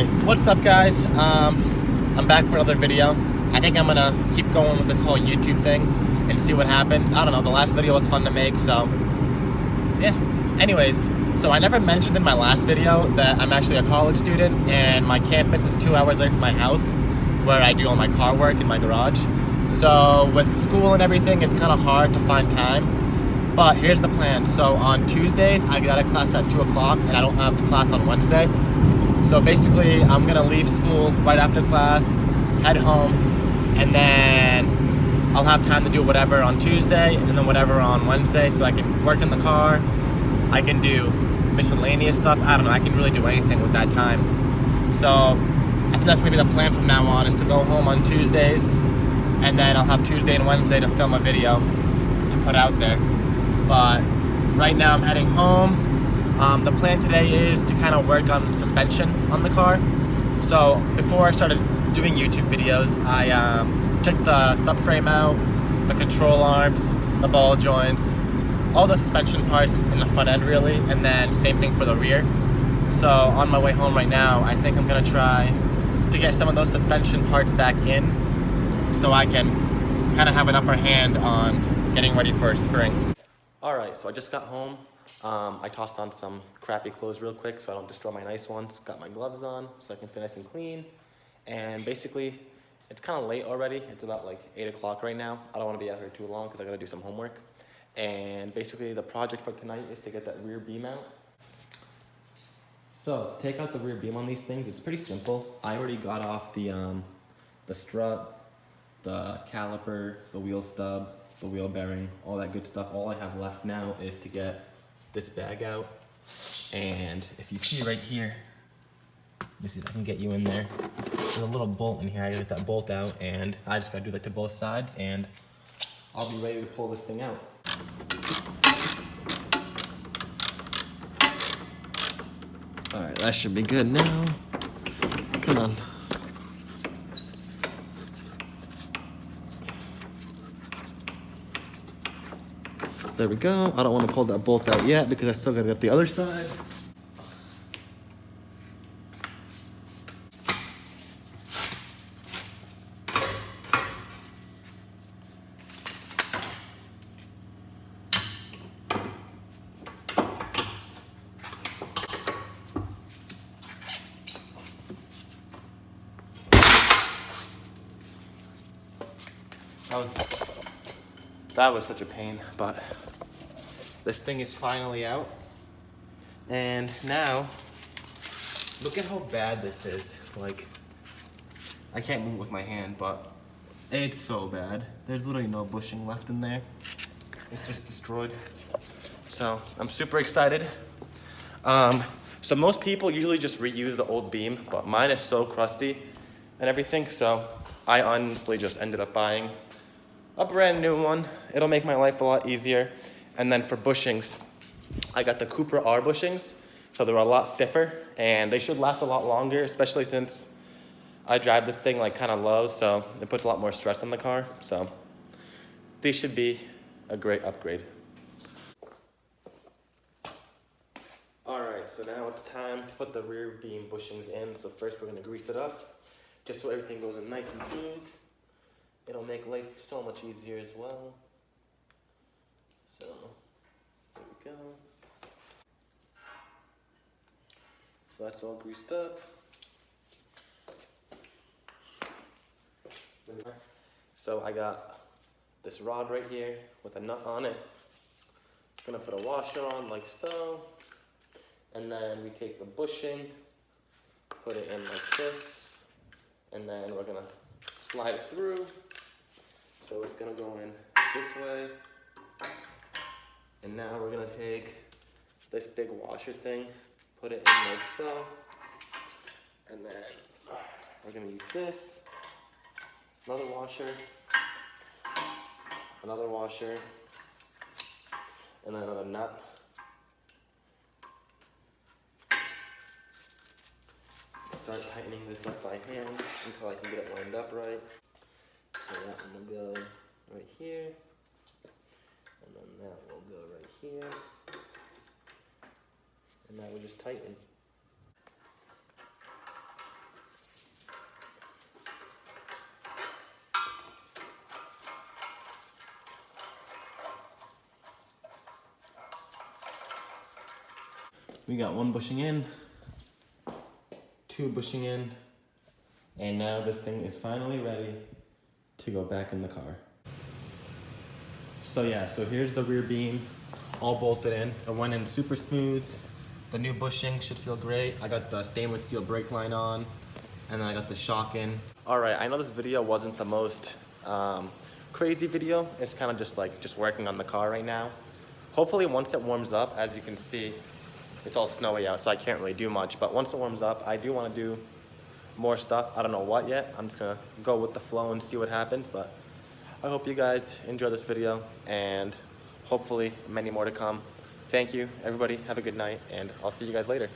Alright, what's up guys? I'm back for another video. I think I'm gonna keep going with this whole YouTube thing and see what happens. I don't know, the last video was fun to make, so yeah. Anyways, so I never mentioned in my last video that I'm actually a college student and my campus is 2 hours away from my house where I do all my car work in my garage. So with school and everything, it's kind of hard to find time. But here's the plan. So on Tuesdays, I get out of class at 2 o'clock and I don't have class on Wednesday. So basically, I'm gonna leave school right after class, head home, and then I'll have time to do whatever on Tuesday and then whatever on Wednesday, so I can work in the car, I can do miscellaneous stuff. I don't know, I can really do anything with that time. So I think that's gonna be the plan from now on, is to go home on Tuesdays, and then I'll have Tuesday and Wednesday to film a video to put out there. But right now I'm heading home. The plan today is to kind of work on suspension on the car. So before I started doing YouTube videos, I took the subframe out, the control arms, the ball joints, all the suspension parts in the front end really, and then same thing for the rear. So on my way home right now, I think I'm gonna try to get some of those suspension parts back in so I can kind of have an upper hand on getting ready for spring. Alright, so I just got home. I tossed on some crappy clothes real quick so I don't destroy my nice ones. Got my gloves on so I can stay nice and clean. And basically, it's kind of late already. It's about like 8 o'clock right now. I don't want to be out here too long because I got to do some homework. And basically, the project for tonight is to get that rear beam out. So, to take out the rear beam on these things, it's pretty simple. I already got off the strut, the caliper, the wheel stub, the wheel bearing, all that good stuff. All I have left now is to get this bag out. And if you see right here, let me see if I can get you in there. There's a little bolt in here. I gotta get that bolt out, and I just gotta do that to both sides, and I'll be ready to pull this thing out. All right, that should be good now. Come on. There we go. I don't want to pull that bolt out yet because I still gotta get the other side. That was such a pain, but this thing is finally out. And now, look at how bad this is. Like, I can't move with my hand, but it's so bad. There's literally no bushing left in there. It's just destroyed. So, I'm super excited. So most people usually just reuse the old beam, but mine is so crusty and everything, so I honestly just ended up buying a brand new one. It'll make my life a lot easier. And then for bushings, I got the Cupra R bushings, so they're a lot stiffer and they should last a lot longer, especially since I drive this thing like kind of low, so it puts a lot more stress on the car. So these should be a great upgrade. All right, so now it's time to put the rear beam bushings in. So first we're gonna grease it up, just so everything goes in nice and smooth. It'll make life so much easier as well. So, there we go. So that's all greased up. So I got this rod right here with a nut on it. I'm gonna put a washer on like so. And then we take the bushing, put it in like this. And then we're gonna slide it through. So it's gonna go in this way. And now we're gonna take this big washer thing, put it in like so. And then we're gonna use this, another washer, and then another nut. Start tightening this up by hand until I can get it lined up right. So that one will go right here, and then that will go right here, and now we just tighten. We got 1 bushing in, 2 bushing in, and now this thing is finally ready to go back in the car. So yeah, so here's the rear beam, all bolted in. It went in super smooth. The new bushing should feel great. I got the stainless steel brake line on, and then I got the shock in. All right, I know this video wasn't the most crazy video. It's kind of just working on the car right now. Hopefully once it warms up, as you can see, it's all snowy out, so I can't really do much. But once it warms up, I do want to do more stuff. I don't know what yet. I'm just gonna go with the flow and see what happens. But I hope you guys enjoy this video, and hopefully many more to come. Thank you, everybody. Have a good night, and I'll see you guys later.